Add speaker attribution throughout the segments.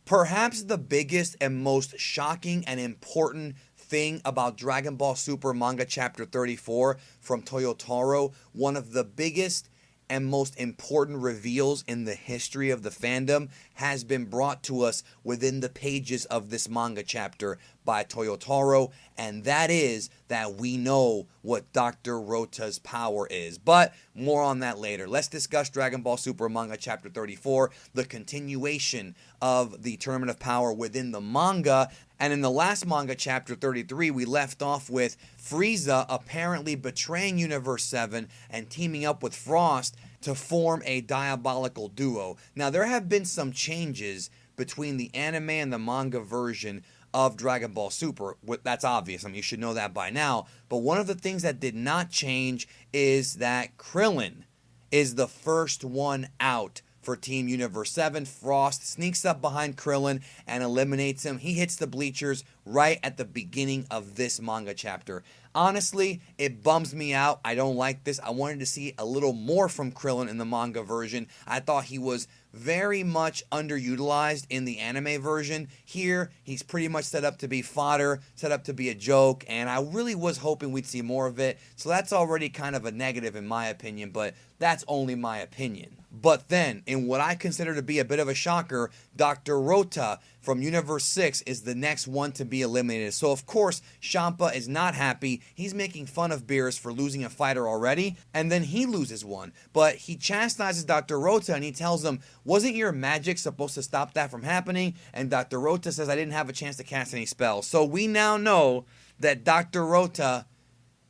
Speaker 1: Perhaps the biggest and most shocking and important thing about Dragon Ball Super Manga Chapter 34 from Toyotaro, one of the biggest and most important reveals in the history of the fandom, has been brought to us within the pages of this manga chapter by Toyotaro, and that is that we know what Dr. Rota's power is. But more on that later. Let's discuss Dragon Ball Super Manga Chapter 34, the continuation of the Tournament of Power within the manga. And in the last manga, Chapter 33, we left off with Frieza apparently betraying Universe 7 and teaming up with Frost to form a diabolical duo. Now, there have been some changes between the anime and the manga version of Dragon Ball Super. That's obvious. I mean, you should know that by now. But one of the things that did not change is that Krillin is the first one out for Team Universe 7. Frost sneaks up behind Krillin and eliminates him. He hits the bleachers right at the beginning of this manga chapter. Honestly, it bums me out. I don't like this. I wanted to see a little more from Krillin in the manga version. I thought he was very much underutilized in the anime version. Here, he's pretty much set up to be fodder, set up to be a joke, and I really was hoping we'd see more of it. So that's already kind of a negative in my opinion, but that's only my opinion. But then, in what I consider to be a bit of a shocker, Dr. Rota from Universe 6 is the next one to be eliminated. So of course, Champa is not happy. He's making fun of Beerus for losing a fighter already, and then he loses one. But he chastises Dr. Rota and he tells him, wasn't your magic supposed to stop that from happening? And Dr. Rota says, I didn't have a chance to cast any spells. So we now know that Dr. Rota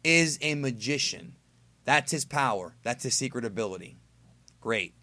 Speaker 1: is a magician. That's his power. That's his secret ability. Great.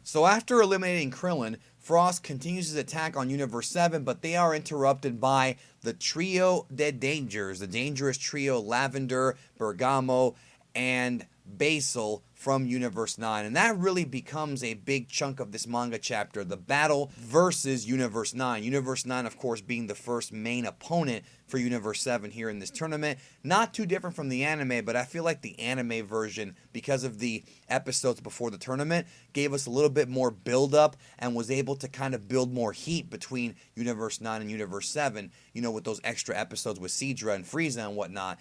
Speaker 1: So after eliminating Krillin, Frost continues his attack on Universe 7, but they are interrupted by the Trio de Dangers, the dangerous trio Lavender, Bergamo, and Basil from Universe 9. And that really becomes a big chunk of this manga chapter, the battle versus Universe 9. Universe 9, of course, being the first main opponent for Universe 7 here in this tournament. Not too different from the anime, but I feel like the anime version, because of the episodes before the tournament, gave us a little bit more build-up and was able to kind of build more heat between Universe 9 and Universe 7, you know, with those extra episodes with Seadra and Frieza and whatnot.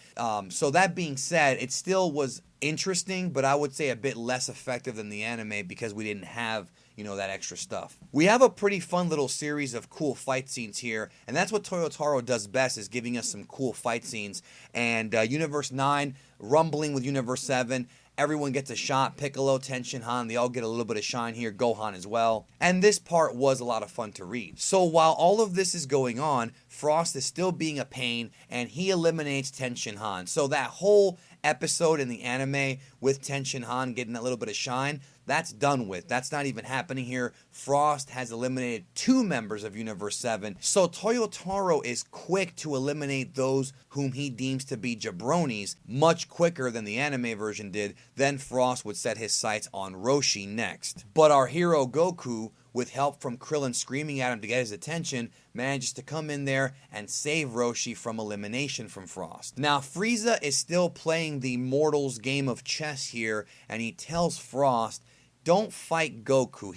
Speaker 1: So that being said, it still was interesting, but I would say a bit less effective than the anime because we didn't have, you know, that extra stuff. We have a pretty fun little series of cool fight scenes here, and that's what Toyotaro does best, is giving us some cool fight scenes. And Universe 9 rumbling with Universe 7. Everyone gets a shot. Piccolo, Tenshin Han, they all get a little bit of shine here. Gohan as well. And this part was a lot of fun to read. So while all of this is going on, Frost is still being a pain, and he eliminates Tenshin Han. So that whole episode in the anime with Tenshin Han getting that little bit of shine, that's done with. That's not even happening here. Frost has eliminated 2 members of Universe 7. So Toyotaro is quick to eliminate those whom he deems to be jabronis much quicker than the anime version did. Then Frost would set his sights on Roshi next. But our hero Goku, with help from Krillin screaming at him to get his attention, manages to come in there and save Roshi from elimination from Frost. Now, Frieza is still playing the mortal's game of chess here, and he tells Frost, don't fight Goku.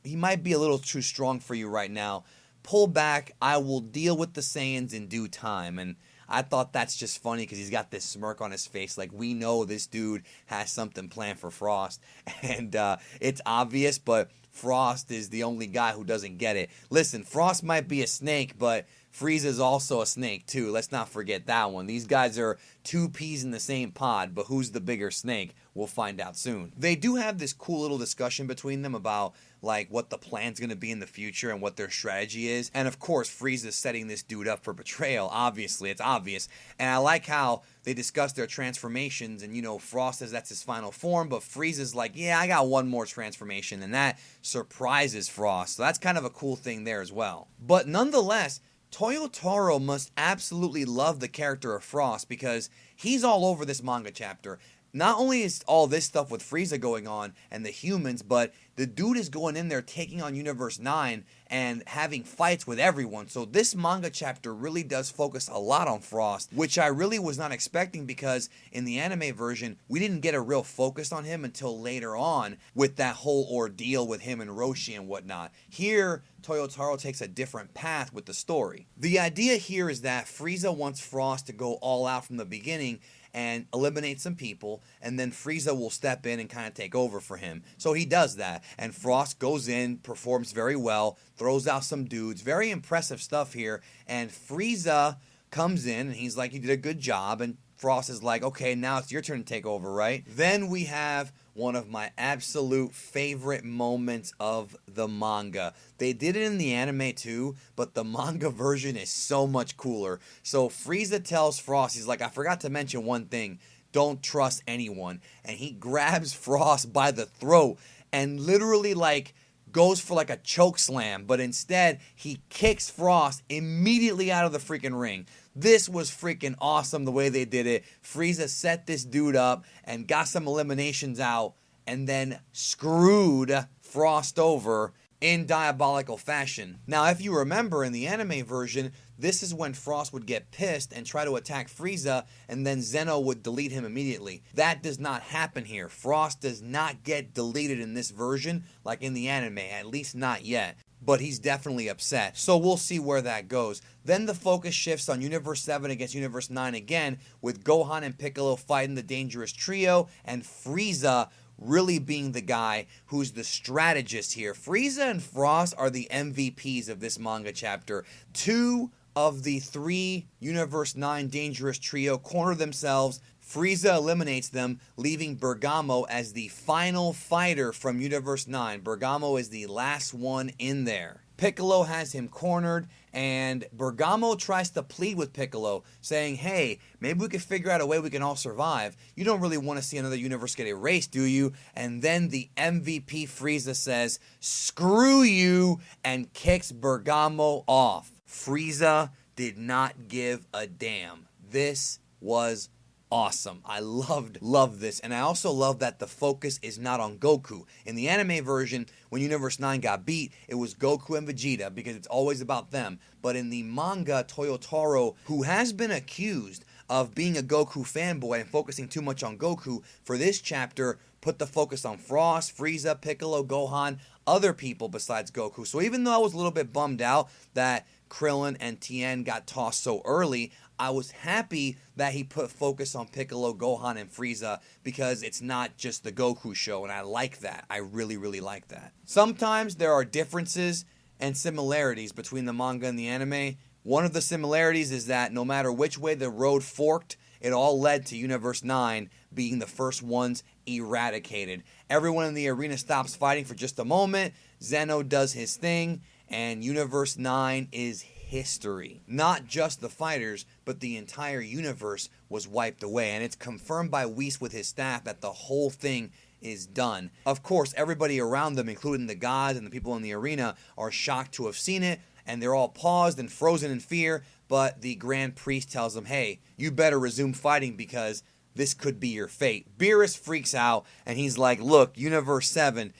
Speaker 1: He might be a little too strong for you right now. Pull back. I will deal with the Saiyans in due time. And I thought that's just funny because he's got this smirk on his face like we know this dude has something planned for Frost. And it's obvious, but Frost is the only guy who doesn't get it. Listen, Frost might be a snake, but Frieza is also a snake too. Let's not forget that one. These guys are 2 peas in the same pod, but who's the bigger snake? We'll find out soon. They do have this cool little discussion between them about like what the plan's going to be in the future and what their strategy is. And of course, Frieza's setting this dude up for betrayal. Obviously, it's obvious. And I like how they discuss their transformations, and you know, Frost says that's his final form, but Frieza's like, yeah, I got one more transformation, and that surprises Frost. So that's kind of a cool thing there as well. But nonetheless, Toyotaro must absolutely love the character of Frost because he's all over this manga chapter. not only is all this stuff with Frieza going on and the humans, but the dude is going in there taking on Universe 9 and having fights with everyone. So this manga chapter really does focus a lot on Frost, which I really was not expecting, because in the anime version, we didn't get a real focus on him until later on with that whole ordeal with him and Roshi and whatnot. Here, Toyotaro takes a different path with the story. The idea here is that Frieza wants Frost to go all out from the beginning and eliminate some people, and then Frieza will step in and kind of take over for him. So he does that, and Frost goes in, performs very well, throws out some dudes. Very impressive stuff here, and Frieza comes in, and he's like, you did a good job, and Frost is like, okay, now it's your turn to take over, right? Then we have one of my absolute favorite moments of the manga. They did it in the anime too, but the manga version is so much cooler. So Frieza tells Frost, he's like, I forgot to mention one thing. Don't trust anyone. And he grabs Frost by the throat and literally like goes for like a choke slam, but instead he kicks Frost immediately out of the freaking ring. This was freaking awesome the way they did it. Frieza set this dude up and got some eliminations out and then screwed Frost over in diabolical fashion. Now, if you remember in the anime version, this is when Frost would get pissed and try to attack Frieza, and then Zeno would delete him immediately. That does not happen here. Frost does not get deleted in this version like in the anime, at least not yet. But he's definitely upset. So we'll see where that goes. Then the focus shifts on Universe 7 against Universe 9 again, with Gohan and Piccolo fighting the Dangerous Trio, and Frieza really being the guy who's the strategist here. Frieza and Frost are the MVPs of this manga chapter. 2 of the 3 Universe 9 Dangerous Trio corner themselves. Frieza eliminates them, leaving Bergamo as the final fighter from Universe 9. Bergamo is the last one in there. Piccolo has him cornered, and Bergamo tries to plead with Piccolo, saying, hey, maybe we could figure out a way we can all survive. You don't really want to see another universe get erased, do you? And then the MVP Frieza says, screw you, and kicks Bergamo off. Frieza did not give a damn. This was awesome. I loved this. And I also love that the focus is not on Goku. In the anime version, when Universe 9 got beat, it was Goku and Vegeta because it's always about them. But in the manga, Toyotaro, who has been accused of being a Goku fanboy and focusing too much on Goku, for this chapter, put the focus on Frost, Frieza, Piccolo, Gohan, other people besides Goku. So even though I was a little bit bummed out that Krillin and Tien got tossed so early, I was happy that he put focus on Piccolo, Gohan, and Frieza, because it's not just the Goku show, and I like that. I really, really like that. Sometimes there are differences and similarities between the manga and the anime. One of the similarities is that no matter which way the road forked, it all led to Universe 9 being the first ones eradicated. Everyone in the arena stops fighting for just a moment, Zeno does his thing, and Universe 9 is history. Not just the fighters, but the entire universe was wiped away, and it's confirmed by Whis with his staff that the whole thing is done. Of course, everybody around them, including the gods and the people in the arena, are shocked to have seen it, and they're all paused and frozen in fear, but the Grand Priest tells them, hey, you better resume fighting because this could be your fate. Beerus freaks out, and he's like, look, Universe 7,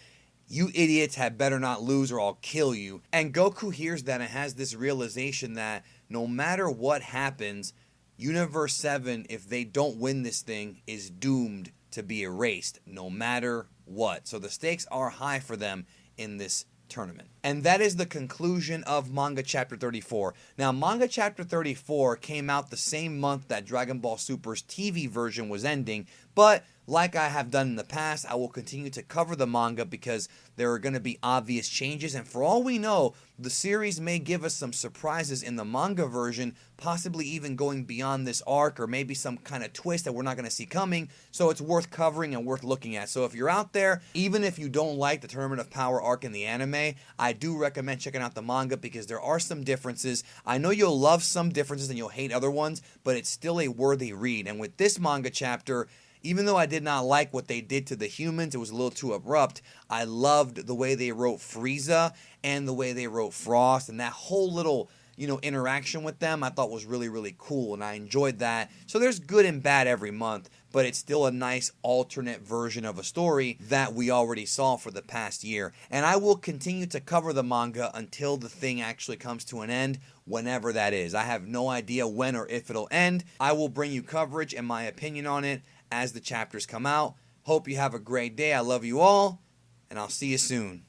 Speaker 1: you idiots had better not lose or I'll kill you. And Goku hears that and has this realization that no matter what happens, Universe 7, if they don't win this thing, is doomed to be erased no matter what. So the stakes are high for them in this tournament. And that is the conclusion of Manga Chapter 34. Now, Manga Chapter 34 came out the same month that Dragon Ball Super's TV version was ending, but like I have done in the past, I will continue to cover the manga because there are going to be obvious changes, and for all we know, the series may give us some surprises in the manga version, possibly even going beyond this arc, or maybe some kind of twist that we're not going to see coming, so it's worth covering and worth looking at. So if you're out there, even if you don't like the Tournament of Power arc in the anime, I do recommend checking out the manga because there are some differences. I know you'll love some differences and you'll hate other ones, but it's still a worthy read. And with this manga chapter, even though I did not like what they did to the humans, it was a little too abrupt, I loved the way they wrote Frieza and the way they wrote Frost, and that whole little, interaction with them I thought was really, really cool, and I enjoyed that. So there's good and bad every month, but it's still a nice alternate version of a story that we already saw for the past year. And I will continue to cover the manga until the thing actually comes to an end, whenever that is. I have no idea when or if it'll end. I will bring you coverage and my opinion on it as the chapters come out. Hope you have a great day. I love you all, and I'll see you soon.